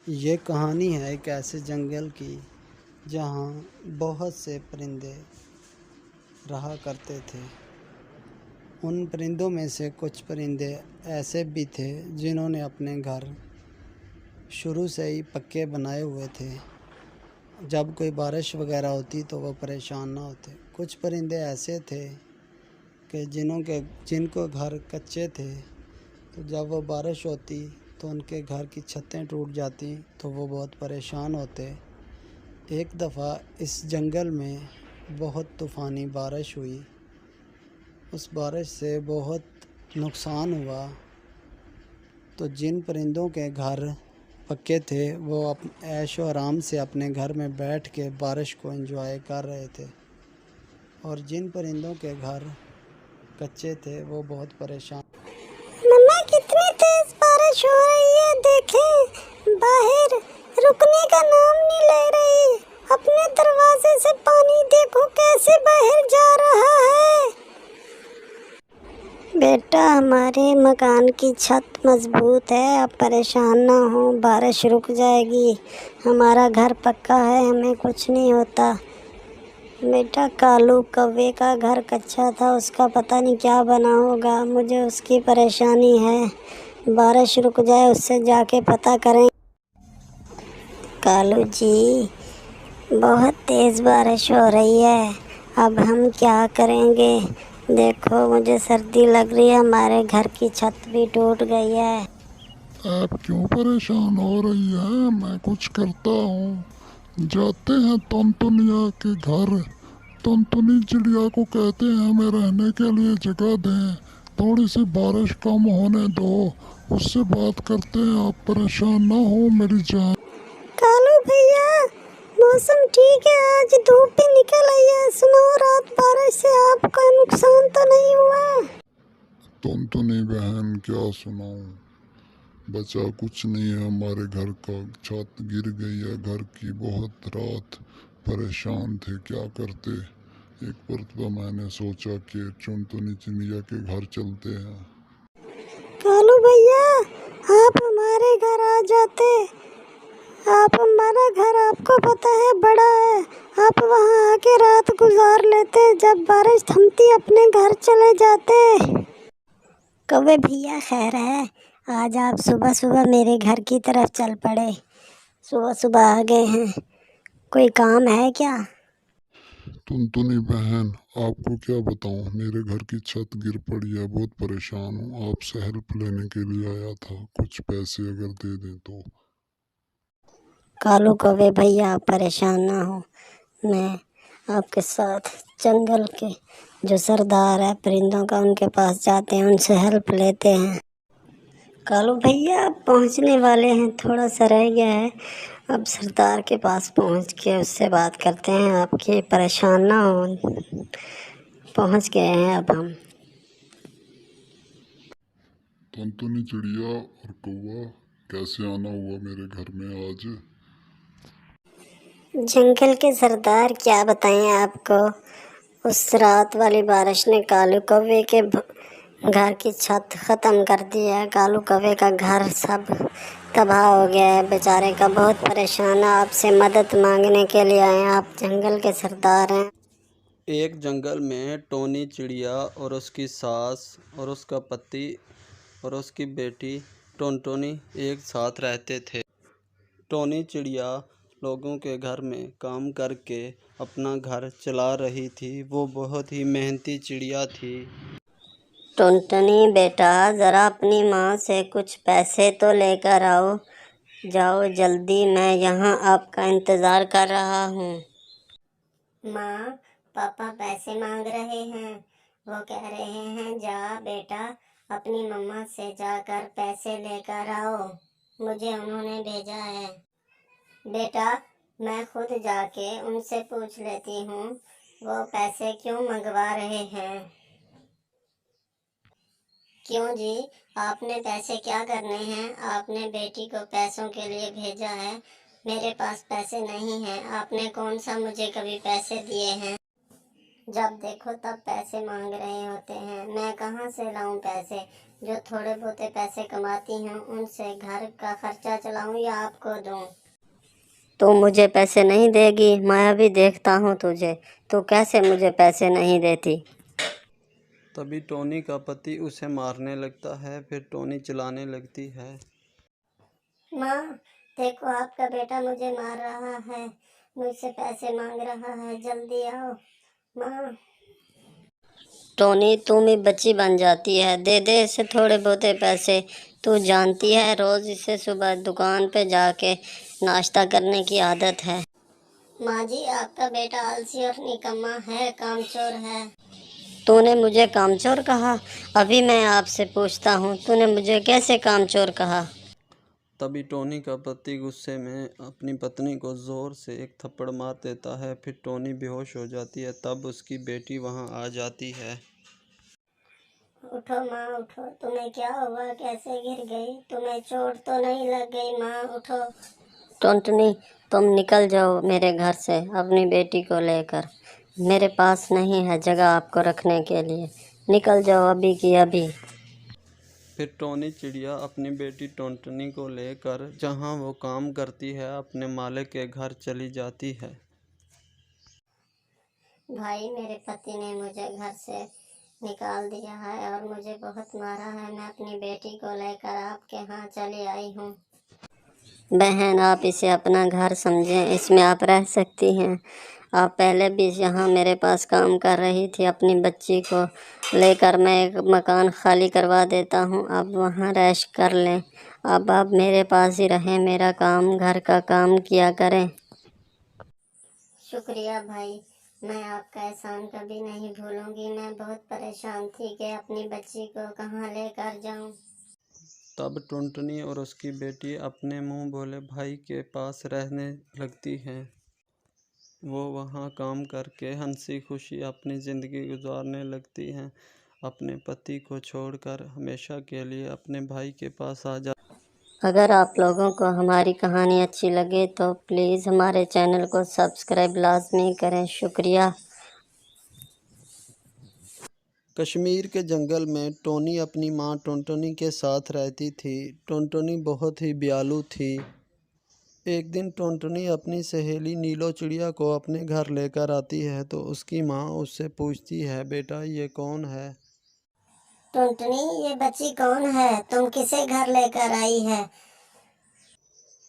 ये कहानी है एक ऐसे जंगल की जहाँ बहुत से परिंदे रहा करते थे। उन परिंदों में से कुछ परिंदे ऐसे भी थे जिन्होंने अपने घर शुरू से ही पक्के बनाए हुए थे। जब कोई बारिश वगैरह होती तो वो परेशान ना होते। कुछ परिंदे ऐसे थे कि जिनको घर कच्चे थे, तो जब वो बारिश होती तो उनके घर की छतें टूट जाती तो वो बहुत परेशान होते। एक दफ़ा इस जंगल में बहुत तूफ़ानी बारिश हुई। उस बारिश से बहुत नुकसान हुआ। तो जिन परिंदों के घर पक्के थे वो ऐशो आराम से अपने घर में बैठ के बारिश को एंजॉय कर रहे थे, और जिन परिंदों के घर कच्चे थे वो बहुत परेशान। मम्मा, कितनी तेज बारिश हो रही है, देखें बाहर, रुकने का नाम नहीं ले रही। अपने दरवाजे से पानी देखो कैसे बाहर जा रहा है। बेटा, हमारे मकान की छत मजबूत है, अब परेशान ना हो, बारिश रुक जाएगी। हमारा घर पक्का है, हमें कुछ नहीं होता। बेटा, कालू कौवे का घर कच्चा था, उसका पता नहीं क्या बना होगा, मुझे उसकी परेशानी है। बारिश रुक जाए उससे जाके पता करें। कालू जी, बहुत तेज़ बारिश हो रही है, अब हम क्या करेंगे? देखो, मुझे सर्दी लग रही है, हमारे घर की छत भी टूट गई है। आप क्यों परेशान हो रही हैं? मैं कुछ करता हूँ। जाते हैं तुनतुनिया के घर। तुनतुनी चिड़िया को कहते हैं हमें रहने के लिए जगह दें, थोड़ी सी बारिश कम होने दो, उससे बात करते हैं। आप परेशान ना हो मेरी जान। कालू भैया, मौसम ठीक है, आज धूप भी निकल आई है। सुनो, रात बारिश से आपका नुकसान तो नहीं हुआ? तुनतुनी बहन, क्या सुनाऊं? बचा कुछ नहीं है, हमारे घर का छत गिर गई है घर की। बहुत रात परेशान थे, क्या करते। एक मरतबा मैंने सोचा कि टुनटुनी चिड़िया के घर चलते हैं। कालू भैया, आप हमारे घर आ जाते। आप हमारा घर, आपको पता है, बड़ा है। आप वहाँ आके रात गुजार लेते, जब बारिश थमती अपने घर चले जाते। कौवे भैया, खैर है, आज आप सुबह सुबह मेरे घर की तरफ चल पड़े। सुबह सुबह आ गए हैं, कोई काम है क्या? टुनटुनी बहन, आपको क्या बताऊं, मेरे घर की छत गिर पड़ी है, बहुत परेशान हूँ। आपसे हेल्प लेने के लिए आया था, कुछ पैसे अगर दे दें तो। कालू कौवे भैया, आप परेशान ना हो, मैं आपके साथ जंगल के जो सरदार है परिंदों का, उनके पास जाते हैं, उनसे हेल्प लेते हैं। कालू भैया, आप पहुंचने वाले हैं, थोड़ा सा रह गया है। अब सरदार के पास पहुंच के उससे बात करते हैं, आपके परेशान ना हो। पहुंच गए हैं अब हम। टुनटुनी चिड़िया और कौवा, कैसे आना हुआ मेरे घर में आज? जंगल के सरदार, क्या बताएं आपको, उस रात वाली बारिश ने कालू कौवे के घर की छत ख़त्म कर दी है। कालू कौवे का घर सब तबाह हो गया है, बेचारे का बहुत परेशान है। आपसे मदद मांगने के लिए आए हैं, आप जंगल के सरदार हैं। एक जंगल में टोनी चिड़िया और उसकी सास और उसका पति और उसकी बेटी टोनटोनी एक साथ रहते थे। टोनी चिड़िया लोगों के घर में काम करके अपना घर चला रही थी। वो बहुत ही मेहनती चिड़िया थी। टुनटुनी बेटा, ज़रा अपनी माँ से कुछ पैसे तो लेकर आओ। जाओ जल्दी, मैं यहाँ आपका इंतज़ार कर रहा हूँ। माँ, पापा पैसे मांग रहे हैं। वो कह रहे हैं जा बेटा, अपनी मम्मा से जाकर पैसे लेकर आओ, मुझे उन्होंने भेजा है। बेटा, मैं खुद जाके उनसे पूछ लेती हूँ, वो पैसे क्यों मंगवा रहे हैं। क्यों जी, आपने पैसे क्या करने हैं? आपने बेटी को पैसों के लिए भेजा है, मेरे पास पैसे नहीं हैं। आपने कौन सा मुझे कभी पैसे दिए हैं? जब देखो तब पैसे मांग रहे होते हैं, मैं कहाँ से लाऊं पैसे? जो थोड़े बहुते पैसे कमाती हूँ उनसे घर का खर्चा चलाऊँ या आपको दूँ? तू मुझे पैसे नहीं देगी? मैं अभी देखता हूँ तुझे, तू कैसे मुझे पैसे नहीं देती। तभी टोनी का पति उसे मारने लगता है। फिर टोनी चिल्लाने लगती है, माँ देखो, आपका बेटा मुझे मार रहा है, मुझसे पैसे मांग रहा है, जल्दी आओ माँ। टोनी तुम ही बच्ची बन जाती है, दे दे इसे थोड़े बहुते पैसे। तू जानती है रोज इसे सुबह दुकान पे जाके नाश्ता करने की आदत है। माँ जी आपका बेटा आलसी और निकम्मा है, कामचोर है। तूने मुझे कामचोर कहा? अभी मैं आपसे पूछता हूँ, तूने मुझे कैसे कामचोर कहा? तभी टोनी का पति गुस्से में अपनी पत्नी को ज़ोर से एक थप्पड़ मार देता है। फिर टोनी बेहोश हो जाती है। तब उसकी बेटी वहां आ जाती है। उठो माँ उठो, तुम्हें क्या हुआ, कैसे गिर गई? तुम्हें चोट तो नहीं लग गई माँ? उठो। टोंटनी तुम निकल जाओ मेरे घर से अपनी बेटी को लेकर। मेरे पास नहीं है जगह आपको रखने के लिए, निकल जाओ अभी की अभी। फिर टोनी चिड़िया अपनी बेटी टोंटनी को लेकर जहां वो काम करती है अपने मालिक के घर चली जाती है। भाई मेरे पति ने मुझे घर से निकाल दिया है और मुझे बहुत मारा है। मैं अपनी बेटी को लेकर आपके यहाँ चली आई हूँ। बहन आप इसे अपना घर समझें, इसमें आप रह सकती हैं। आप पहले भी यहाँ मेरे पास काम कर रही थी, अपनी बच्ची को लेकर मैं एक मकान खाली करवा देता हूँ, आप वहाँ रैश कर लें। अब आप मेरे पास ही रहें, मेरा काम घर का काम किया करें। शुक्रिया भाई, मैं आपका एहसान कभी नहीं भूलूंगी। मैं बहुत परेशान थी कि अपनी बच्ची को कहाँ लेकर जाऊँ। तब टुनटुनी और उसकी बेटी अपने मुंह भोले भाई के पास रहने लगती हैं। वो वहाँ काम करके हंसी खुशी अपनी ज़िंदगी गुजारने लगती हैं। अपने पति को छोड़कर हमेशा के लिए अपने भाई के पास आ जा। अगर आप लोगों को हमारी कहानी अच्छी लगे तो प्लीज़ हमारे चैनल को सब्सक्राइब लाजमी करें। शुक्रिया। कश्मीर के जंगल में टोनी अपनी माँ टुनटुनी के साथ रहती थी। टुनटुनी बहुत ही दयालु थी। एक दिन टुनटुनी अपनी सहेली नीलो चिड़िया को अपने घर लेकर आती है तो उसकी माँ उससे पूछती है, बेटा ये कौन है? टुनटुनी ये बच्ची कौन है? तुम किसे घर लेकर आई है?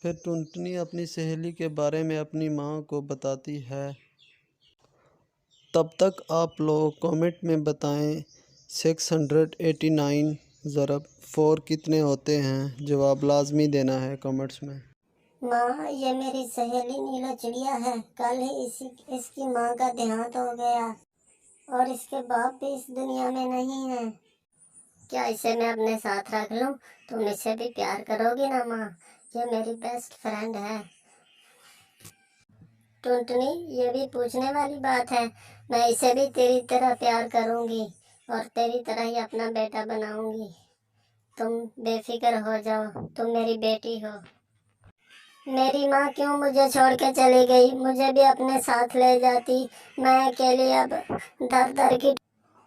फिर टुनटुनी अपनी सहेली के बारे में अपनी माँ को बताती है। तब तक आप लोग कमेंट में बताएं 689 ज़रब 4 कितने होते हैं? जवाब लाजमी देना है कमेंट्स में। माँ ये मेरी सहेली नीला चिड़िया है। कल ही इसकी माँ का देहांत हो गया और इसके बाप भी इस दुनिया में नहीं है। क्या इसे मैं अपने साथ रख लूं? तुम इससे भी प्यार करोगी ना माँ? ये मेरी बेस्ट फ्रेंड है। टुनटुनी ये भी पूछने वाली बात है। मैं इसे भी तेरी तरह प्यार करूंगी और तेरी तरह ही अपना बेटा बनाऊंगी। तुम बेफिक्र हो जाओ, तुम मेरी बेटी हो। मेरी माँ क्यों मुझे छोड़ के चली गई? मुझे भी अपने साथ ले जाती। मैं अकेली अब दर दर की।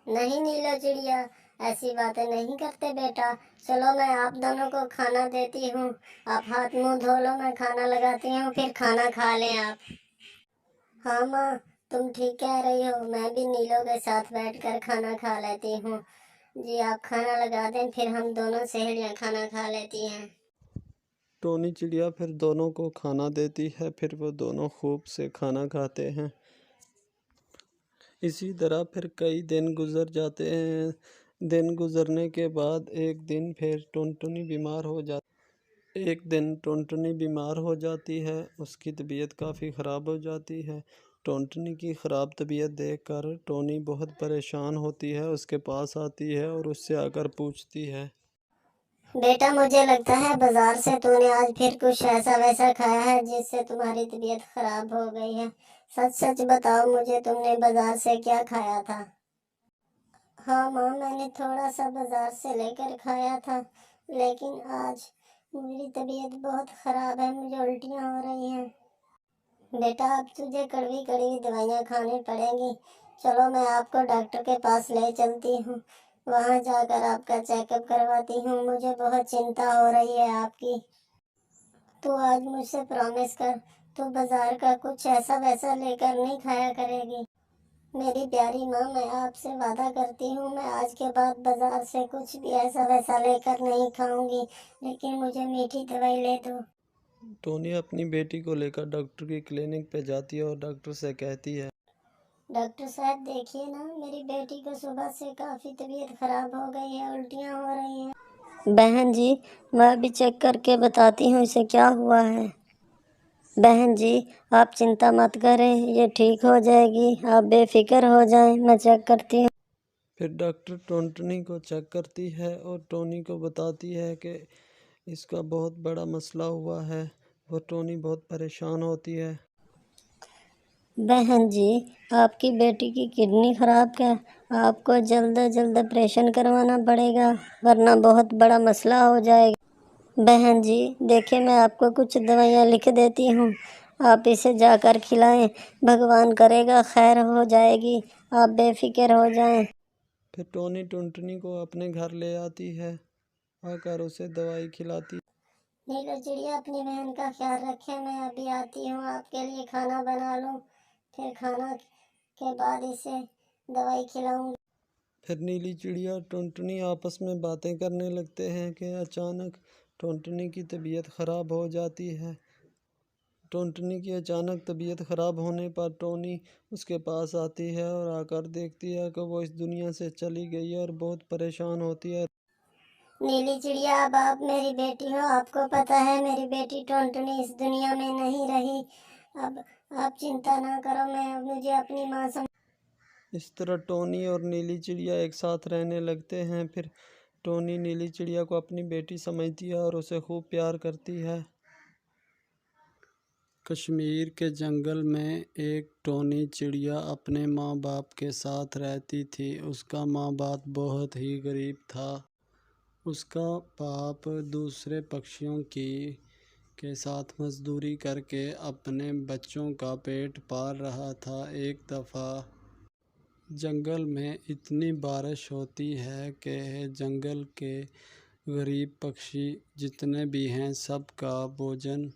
नहीं नीलो चिड़िया, ऐसी बातें नहीं करते बेटा। चलो मैं आप दोनों को खाना देती हूँ। आप हाथ मुंह धो लो, मैं खाना लगाती हूँ, फिर खाना खा लें आप। हाँ माँ तुम ठीक कह रही हो, मैं भी नीलो के साथ बैठकर खाना खा लेती हूँ। जी आप खाना लगा दें, फिर हम दोनों सहेलियाँ खाना खा लेती हैं। टोनी चिड़िया फिर दोनों को खाना देती है। फिर वो दोनों खूब से खाना खाते हैं। इसी तरह फिर कई दिन गुजर जाते हैं। दिन गुजरने के बाद एक दिन फिर टुनटुनी बीमार हो जाती। एक दिन टुनटुनी बीमार हो जाती है। उसकी तबीयत काफ़ी ख़राब हो जाती है। टुनटुनी की ख़राब तबीयत देखकर टोनी बहुत परेशान होती है। उसके पास आती है और उससे आकर पूछती है, बेटा मुझे लगता है बाजार से तूने आज फिर कुछ ऐसा वैसा खाया है जिससे तुम्हारी तबीयत खराब हो गई है। सच सच बताओ मुझे, तुमने बाजार से क्या खाया था? हाँ माँ मैंने थोड़ा सा बाजार से लेकर खाया था, लेकिन आज मेरी तबीयत बहुत खराब है, मुझे उल्टियाँ हो रही हैं। बेटा अब तुझे कड़वी कड़वी दवाइयाँ खानी पड़ेंगी। चलो मैं आपको डॉक्टर के पास ले चलती हूँ, वहाँ जाकर आपका चेकअप करवाती हूँ। मुझे बहुत चिंता हो रही है आपकी। तो आज मुझसे प्रॉमिस कर, तो बाजार का कुछ ऐसा वैसा लेकर नहीं खाया करेगी। मेरी प्यारी माँ, मैं आपसे वादा करती हूँ मैं आज के बाद बाजार से कुछ भी ऐसा वैसा लेकर नहीं खाऊंगी, लेकिन मुझे मीठी दवाई ले दो। टोनी अपनी बेटी को लेकर डॉक्टर की क्लिनिक पे जाती है और डॉक्टर से कहती है, डॉक्टर साहब देखिए ना, मेरी बेटी को सुबह से काफ़ी तबीयत खराब हो गई है, उल्टियाँ हो रही हैं। बहन जी, मैं अभी चेक करके बताती हूँ इसे क्या हुआ है। बहन जी, आप चिंता मत करें, ये ठीक हो जाएगी, आप बेफिक्र हो जाएं, मैं चेक करती हूँ। फिर डॉक्टर टोनी को चेक करती है और टोनी को बताती है कि इसका बहुत बड़ा मसला हुआ है। वो टोनी बहुत परेशान होती है। बहन जी, आपकी बेटी की किडनी खराब है, आपको जल्द से जल्द ऑपरेशन करवाना पड़ेगा, वरना बहुत बड़ा मसला हो जाएगा। बहन जी देखिए, मैं आपको कुछ दवाइयाँ लिख देती हूँ, आप इसे जाकर खिलाएं, भगवान करेगा खैर हो जाएगी, आप बेफिक्र हो जाएं। फिर टोनी टुनटुनी को अपने घर ले आती है, आकर उसे दवाई खिलाती। नीलो चिड़िया, अपनी बहन का ख्याल रखें, मैं अभी आती हूँ, आपके लिए खाना बना लूँ, फिर खाना के बाद इसे दवाई खिलाऊंगी। फिर नीली चिड़िया और टुनटुनी आपस में बातें करने लगते हैं कि अचानक टुनटुनी की तबीयत खराब हो जाती है। टुनटुनी की अचानक तबीयत खराब होने पर टोनी उसके पास आती है और आकर देखती है कि वो इस दुनिया से चली गई है और बहुत परेशान होती है। नीली चिड़िया, अब आप मेरी बेटी हो, आपको पता है मेरी बेटी टुनटुनी इस दुनिया में नहीं रही। अब आप चिंता ना करो, मैं अब मुझे अपनी माँ समझ। इस तरह टोनी और नीली चिड़िया एक साथ रहने लगते हैं। फिर टोनी नीली चिड़िया को अपनी बेटी समझती है और उसे खूब प्यार करती है। कश्मीर के जंगल में एक टोनी चिड़िया अपने माँ बाप के साथ रहती थी। उसका माँ बाप बहुत ही गरीब था। उसका बाप दूसरे पक्षियों के साथ मजदूरी करके अपने बच्चों का पेट पाल रहा था। एक दफ़ा जंगल में इतनी बारिश होती है कि जंगल के गरीब पक्षी जितने भी हैं सबका भोजन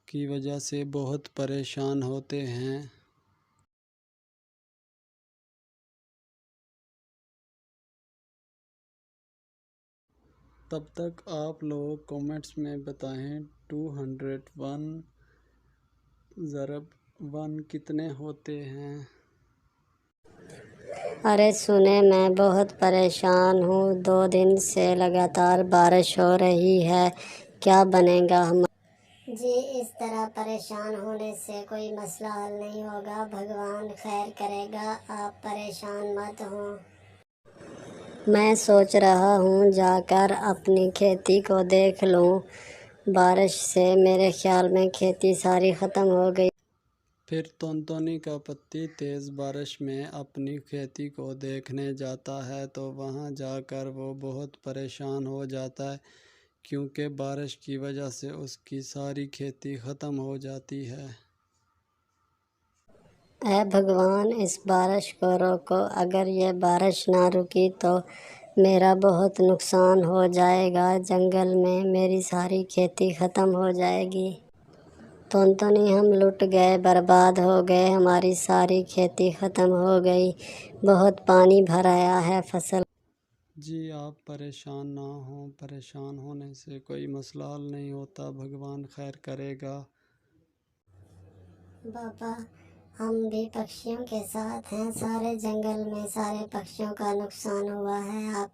की वजह से बहुत परेशान होते हैं। तब तक आप लोग कमेंट्स में बताएं 201 ज़रब 1 कितने होते हैं। अरे सुने, मैं बहुत परेशान हूँ, 2 दिन से लगातार बारिश हो रही है, क्या बनेगा हम। जी, इस तरह परेशान होने से कोई मसला हल नहीं होगा, भगवान खैर करेगा, आप परेशान मत हो। मैं सोच रहा हूँ जाकर अपनी खेती को देख लूँ, बारिश से मेरे ख्याल में खेती सारी ख़त्म हो गई। फिर तोनतोनी का पत्ती तेज़ बारिश में अपनी खेती को देखने जाता है, तो वहाँ जाकर वो बहुत परेशान हो जाता है क्योंकि बारिश की वजह से उसकी सारी खेती ख़त्म हो जाती है। ऐ भगवान, इस बारिश को रोको, अगर ये बारिश ना रुकी तो मेरा बहुत नुकसान हो जाएगा, जंगल में मेरी सारी खेती ख़त्म हो जाएगी। तो नहीं, हम लुट गए, बर्बाद हो गए, हमारी सारी खेती ख़त्म हो गई, बहुत पानी भर आया है फसल। जी आप परेशान ना हो, परेशान होने से कोई मसला हल नहीं होता, भगवान खैर करेगा। बाबा, हम भी पक्षियों के साथ हैं, सारे जंगल में सारे पक्षियों का नुकसान हुआ है, आप